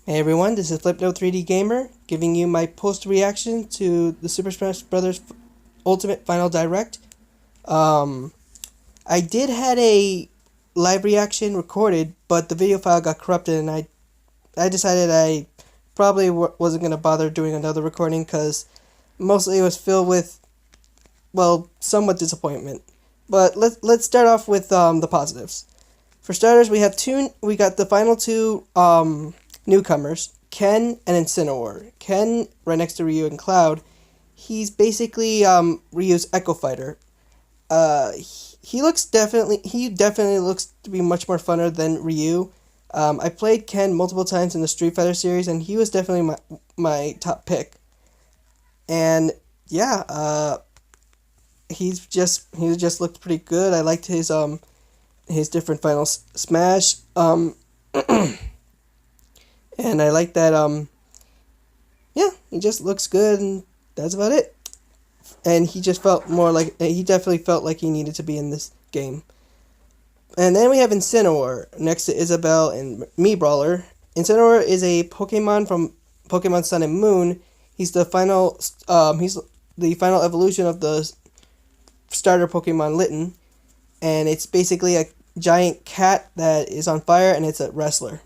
Hey everyone, this is Flipnote 3D Gamer giving you my post reaction to the Super Smash Bros. Ultimate Final Direct. Um, I did had a live reaction recorded, but the video file got corrupted, and I decided I probably wasn't gonna bother doing another recording because mostly it was filled with, well, somewhat disappointment. But let's start off with the positives. For starters, we got the final two newcomers, Ken and Incineroar. Ken, right next to Ryu and Cloud, he's basically Ryu's Echo Fighter. He definitely looks to be much more funner than Ryu. I played Ken multiple times in the Street Fighter series, and he was definitely my top pick. And yeah, he just looked pretty good. I liked his different final smash. And I like that yeah, he just looks good, and that's about it. And he definitely felt like he needed to be in this game. And then we have Incineroar next to Isabelle and Mii Brawler. Incineroar is a Pokemon from Pokemon Sun and Moon. He's the final evolution of the starter Pokemon Litten, and it's basically a giant cat that is on fire, and it's a wrestler.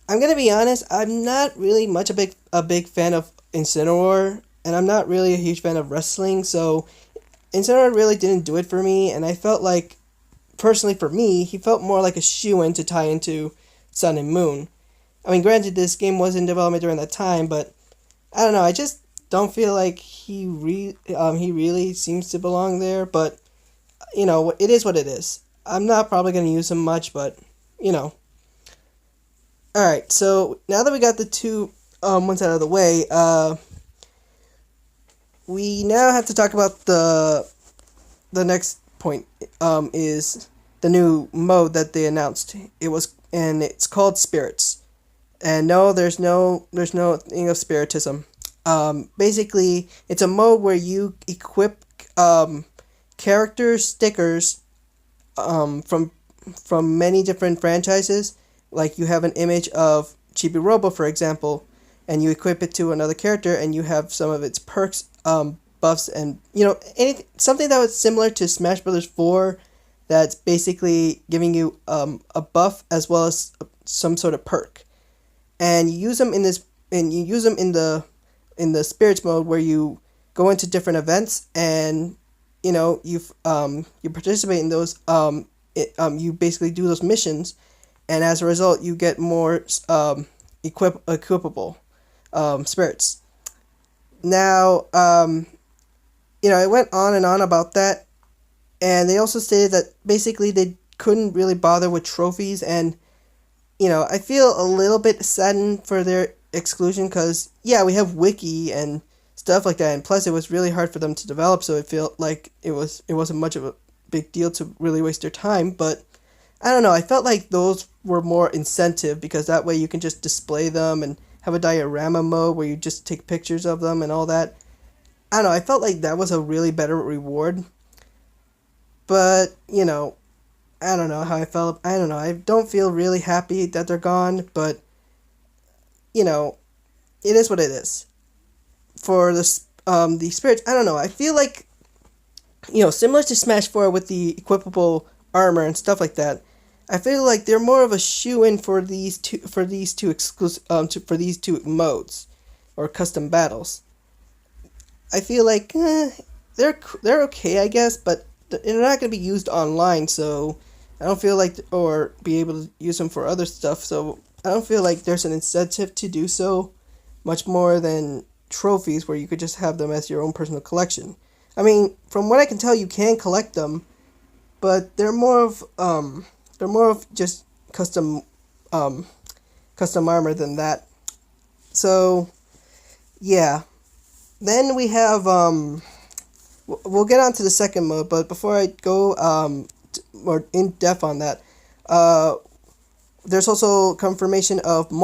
I'm gonna be honest. I'm not really much a big fan of Incineroar, and I'm not really a huge fan of wrestling. So Incineroar really didn't do it for me, and I felt like, personally for me, he felt more like a shoe-in to tie into Sun and Moon. I mean, granted, this game was in development during that time, but I don't know. I just don't feel like he really seems to belong there. But it is what it is. I'm not probably gonna use him much, but you know. Alright, so now that we got the two ones out of the way, we now have to talk about the next point, is the new mode that they announced. It's called Spirits. And no, there's no thing of spiritism. Basically, it's a mode where you equip character stickers from many different franchises. Like, you have an image of Chibi Robo, for example, and you equip it to another character, and you have some of its perks, buffs, and something that was similar to Smash Bros. 4. That's basically giving you a buff as well as some sort of perk, and you use them in the spirits mode, where you go into different events, and you participate in those. You basically do those missions, and as a result, you get more equipable spirits. Now, it went on and on about that, and they also stated that basically they couldn't really bother with trophies, and I feel a little bit saddened for their exclusion, because yeah, we have Wiki and stuff like that, and plus it was really hard for them to develop, so it felt like it wasn't much of a big deal to really waste their time. But I don't know, I felt like those were more incentive, because that way you can just display them and have a diorama mode where you just take pictures of them and all that. I don't know, I felt like that was a really better reward. But, I don't know how I felt. I don't know, I don't feel really happy that they're gone, but, it is what it is. For the spirits, I don't know, I feel like, similar to Smash 4 with the equipable armor and stuff like that, I feel like they're more of a shoe-in for these two exclusive for these two modes or custom battles. I feel like they're okay, I guess, but they're not going to be used online, so I don't feel like, or be able to use them for other stuff, so I don't feel like there's an incentive to do so, much more than trophies where you could just have them as your own personal collection. I mean, from what I can tell, you can collect them, but they're more of just custom armor than that. So yeah. Then we have we'll get on to the second mode, but before I go more in depth on that, there's also confirmation of the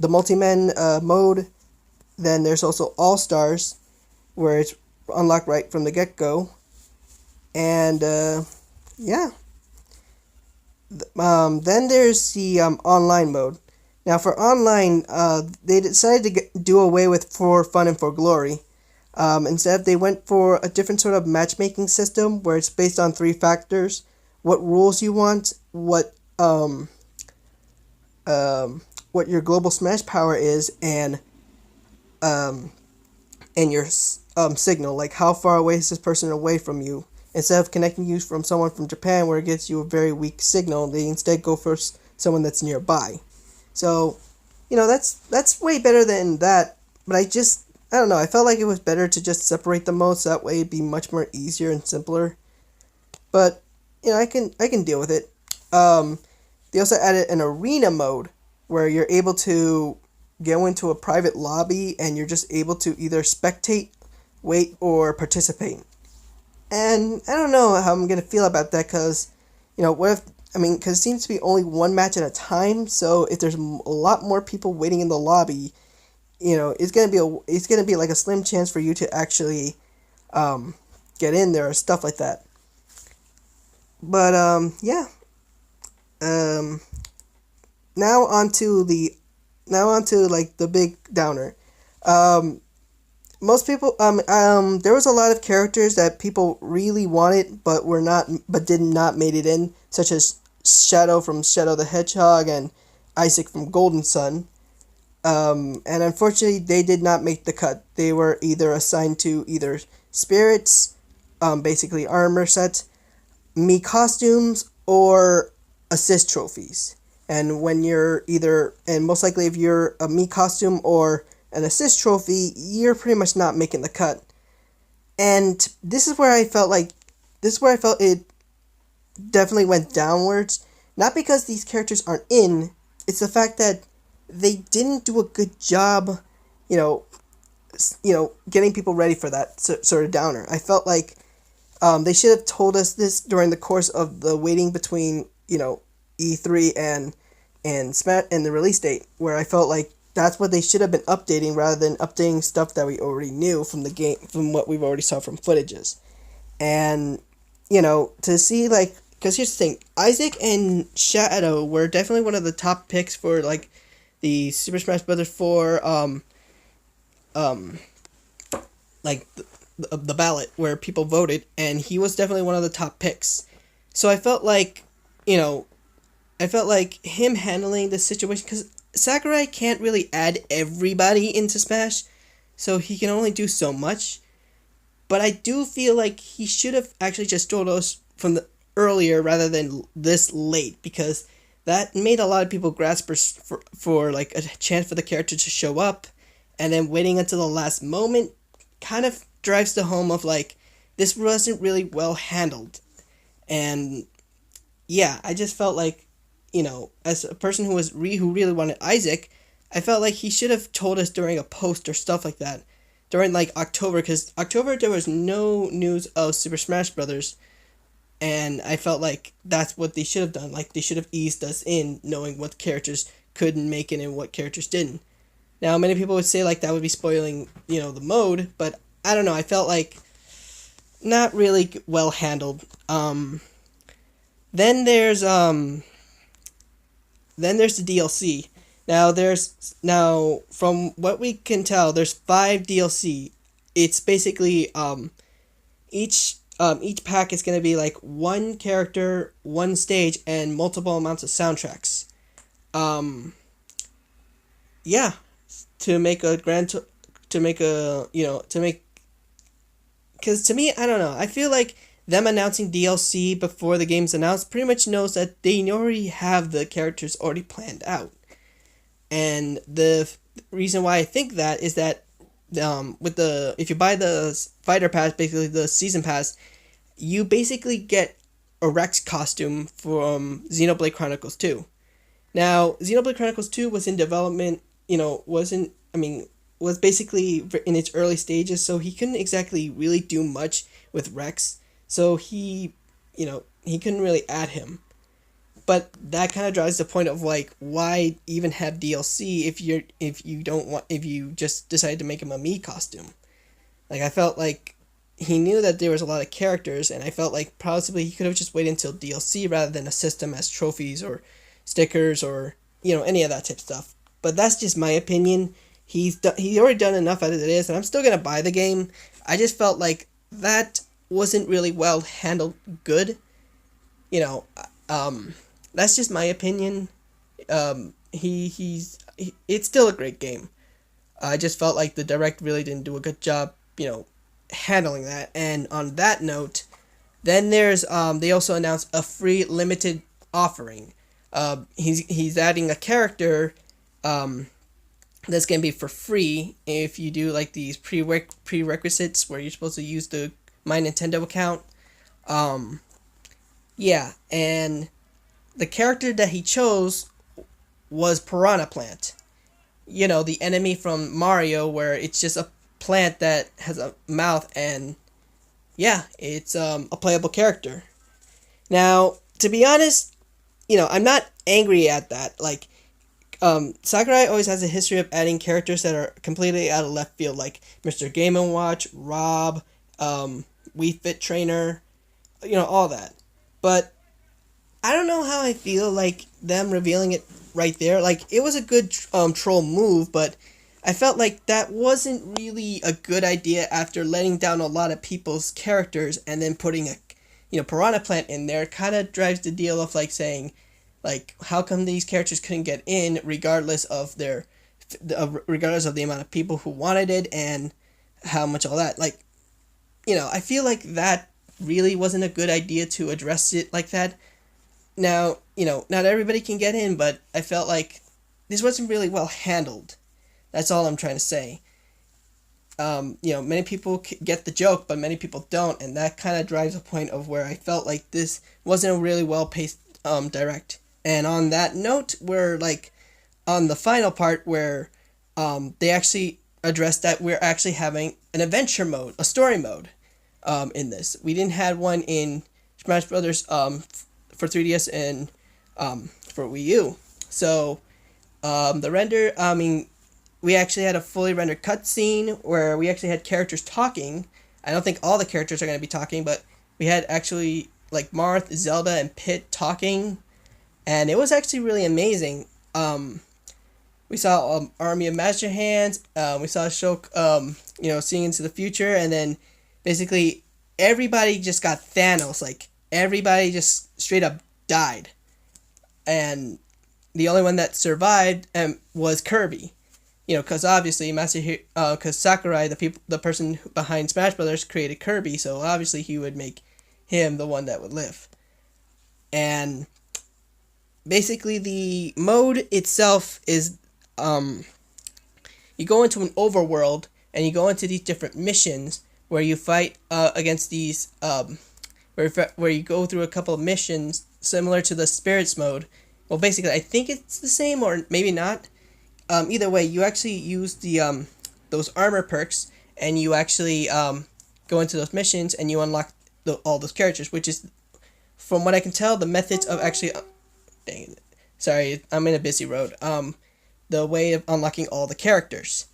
multi-men mode. Then there's also All Stars, where it's unlocked right from the get-go. And yeah. Then there's the online mode. Now for online, they decided to do away with for fun and for glory. Instead, they went for a different sort of matchmaking system where it's based on three factors: what rules you want, what your global smash power is, um, and your signal, like how far away is this person away from you. Instead of connecting you from someone from Japan where it gives you a very weak signal, they instead go for someone that's nearby. So, that's way better than that. But I don't know. I felt like it was better to just separate the modes. So that way it'd be much more easier and simpler. But I can deal with it. They also added an arena mode where you're able to go into a private lobby and you're just able to either spectate, wait, or participate. And I don't know how I'm gonna feel about that because, what if because it seems to be only one match at a time. So if there's a lot more people waiting in the lobby, it's gonna be like a slim chance for you to actually um, get in there or stuff like that. But yeah. Um, now onto the now onto like the big downer. Um, Most people there was a lot of characters that people really wanted but did not made it in, such as Shadow from Shadow the Hedgehog and Isaac from Golden Sun. And unfortunately they did not make the cut. They were either assigned to either spirits, basically armor sets, me costumes, or assist trophies. And when you're either, and most likely if you're a me costume or an assist trophy, you're pretty much not making the cut. And this is where I felt it definitely went downwards. Not because these characters aren't in, it's the fact that they didn't do a good job, you know, getting people ready for that sort of downer. I felt like they should have told us this during the course of the waiting between, E3 and the release date, where I felt like that's what they should have been updating rather than updating stuff that we already knew from the game, from what we've already saw from footages. And to see, like, because here's the thing, Isaac and Shadow were definitely one of the top picks for like the Super Smash Brothers 4 um like the ballot where people voted, and he was definitely one of the top picks. So you know I felt like him handling the situation, because Sakurai can't really add everybody into Smash, so he can only do so much. But I do feel like he should have actually just told us from the earlier rather than this late, because that made a lot of people grasp for like a chance for the character to show up, and then waiting until the last moment kind of drives the home of like, this wasn't really well handled. And yeah, I just felt like, as a person who really wanted Isaac, I felt like he should have told us during a post or stuff like that, during like October, because October there was no news of Super Smash Brothers, and I felt like that's what they should have done. Like, they should have eased us in knowing what characters couldn't make it and what characters didn't. Now, many people would say like that would be spoiling, the mode, but I don't know. I felt like not really well handled. Then there's the DLC. Now from what we can tell, there's 5 DLC. It's basically each pack is gonna be like one character, one stage, and multiple amounts of soundtracks. Yeah, to make a grand to make a to make, because to me, I don't know, I feel like them announcing DLC before the game's announced pretty much knows that they already have the characters already planned out. And the reason why I think that is that if you buy the fighter pass, basically the season pass, you basically get a Rex costume from Xenoblade Chronicles 2. Now, Xenoblade Chronicles 2 was in development, was basically in its early stages, so he couldn't exactly really do much with Rex. So he couldn't really add him. But that kind of drives the point of like, why even have DLC if you just decide to make him a me costume? Like, I felt like he knew that there was a lot of characters, and I felt like possibly he could have just waited until DLC rather than a system as trophies or stickers or any of that type of stuff. But that's just my opinion. He's already done enough as it is, and I'm still gonna buy the game. I just felt like that wasn't really well handled. Good, you know. That's just my opinion. It's still a great game. I just felt like the direct really didn't do a good job, handling that. And on that note, then there's they also announced a free limited offering. He's adding a character that's gonna be for free if you do like these prerequisites where you're supposed to use the My Nintendo account. Yeah, and the character that he chose was Piranha Plant. The enemy from Mario, where it's just a plant that has a mouth, and yeah, it's a playable character. Now, to be honest, I'm not angry at that. Like, Sakurai always has a history of adding characters that are completely out of left field, like Mr. Game & Watch, Rob, Wii Fit Trainer, all that. But I don't know how I feel like them revealing it right there. Like, it was a good troll move, but I felt like that wasn't really a good idea after letting down a lot of people's characters and then putting a Piranha Plant in there. Kind of drives the deal of like saying, like, how come these characters couldn't get in regardless of regardless of the amount of people who wanted it and how much all that. Like, I feel like that really wasn't a good idea to address it like that. Now, not everybody can get in, but I felt like this wasn't really well handled. That's all I'm trying to say. Many people get the joke, but many people don't, and that kind of drives a point of where I felt like this wasn't a really well-paced direct. And on that note, we're like on the final part where they actually addressed that we're actually having an adventure mode, a story mode in this. We didn't have one in Smash Brothers for 3DS and for Wii U. So the render, we actually had a fully rendered cutscene where we actually had characters talking. I don't think all the characters are going to be talking, but we had actually like Marth, Zelda, and Pit talking, and it was actually really amazing. We saw Army of Master Hands. We saw Shulk, seeing into the future, and then basically everybody just got Thanos. Like, everybody just straight up died, and the only one that survived was Kirby. Because obviously because Sakurai, the person behind Smash Brothers, created Kirby, so obviously he would make him the one that would live. And basically the mode itself is you go into an overworld and you go into these different missions where you fight against these where you go through a couple of missions similar to the Spirits mode. Well, basically I think it's the same, or maybe not. Either way, you actually use the those armor perks, and you actually go into those missions and you unlock all those characters, which is, from what I can tell, the methods of actually dang it, sorry, I'm in a busy road. The way of unlocking all the characters,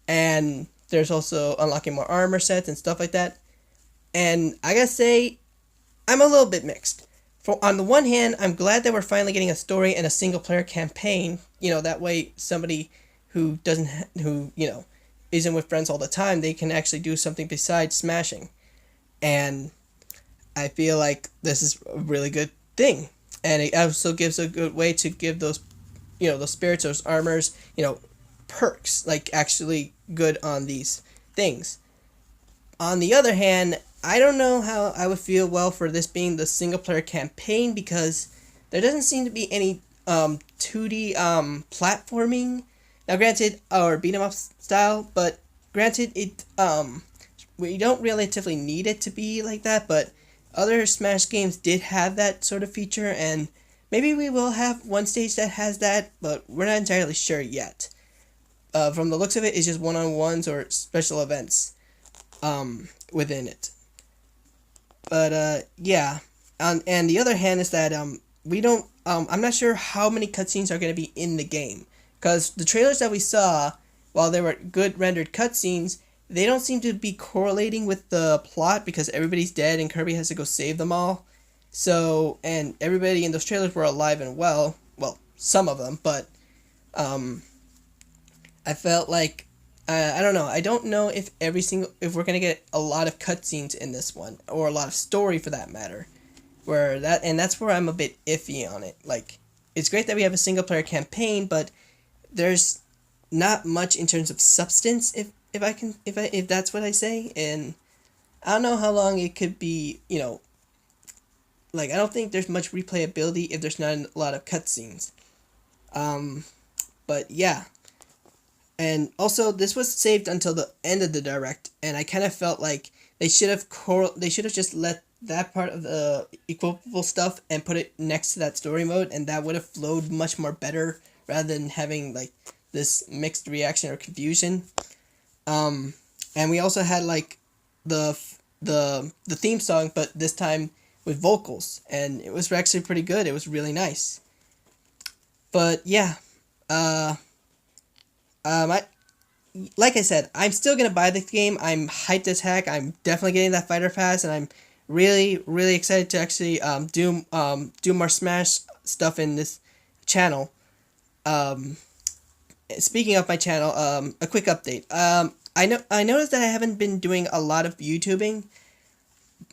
and there's also unlocking more armor sets and stuff like that. And I gotta say, I'm a little bit mixed. On the one hand, I'm glad that we're finally getting a story and a single player campaign. That way somebody who isn't with friends all the time, they can actually do something besides smashing. And I feel like this is a really good thing. And it also gives a good way to give those, those spirits, those armors, perks, like actually good on these things. On the other hand, I don't know how I would feel well for this being the single player campaign, because there doesn't seem to be any 2D platforming. Now granted, or beat 'em up style, but granted it we don't relatively need it to be like that, but other Smash games did have that sort of feature, and maybe we will have one stage that has that, but we're not entirely sure yet. From the looks of it, it's just one-on-ones or special events within it. But yeah, and the other hand is that we don't I'm not sure how many cutscenes are going to be in the game, because the trailers that we saw, while they were good rendered cutscenes, they don't seem to be correlating with the plot because everybody's dead and Kirby has to go save them all. So, and everybody in those trailers were alive and well. Well, some of them, but um, I felt like I don't know. I don't know if if we're gonna get a lot of cutscenes in this one or a lot of story for that matter. That's where I'm a bit iffy on it. Like, it's great that we have a single player campaign, but there's not much in terms of substance. If that's what I say, and I don't know how long it could be. Like, I don't think there's much replayability if there's not a lot of cutscenes. But yeah. And also, this was saved until the end of the direct, and I kind of felt like they should have just let that part of the equipable stuff and put it next to that story mode, and that would have flowed much more better rather than having like this mixed reaction or confusion. And we also had like the theme song, but this time with vocals, and it was actually pretty good. It was really nice. But yeah, I like I said, I'm still gonna buy this game. I'm hyped as heck. I'm definitely getting that fighter pass, and I'm really really excited to actually do more Smash stuff in this channel. Speaking of my channel, a quick update. I noticed that I haven't been doing a lot of YouTubing, and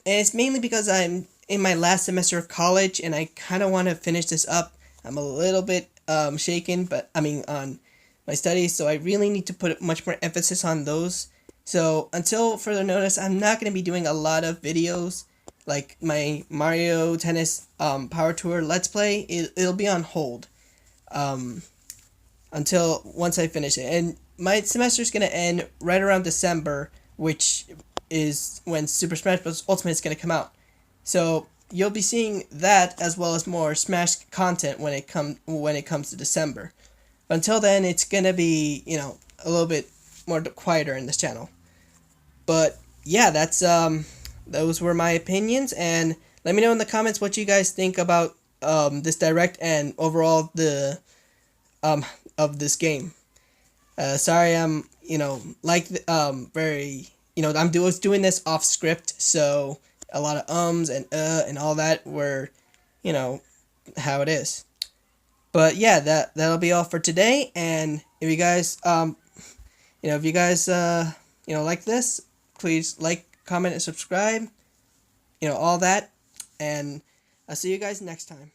it's mainly because I'm in my last semester of college, and I kind of want to finish this up. I'm a little bit shaken, but I mean on my studies, so I really need to put much more emphasis on those. So until further notice, I'm not going to be doing a lot of videos like my Mario Tennis Power Tour Let's Play. It'll be on hold until once I finish it. And my semester is going to end right around December, which is when Super Smash Bros. Ultimate is going to come out. So you'll be seeing that as well as more Smash content when it comes to December. But until then, it's gonna be a little bit more quieter in this channel. But yeah, those were my opinions, and let me know in the comments what you guys think about this direct and overall the of this game. Sorry, I'm very was doing this off script, so a lot of and all that were how it is. But yeah, that'll be all for today. And if you guys like this, please like, comment, and subscribe. All that. And I'll see you guys next time.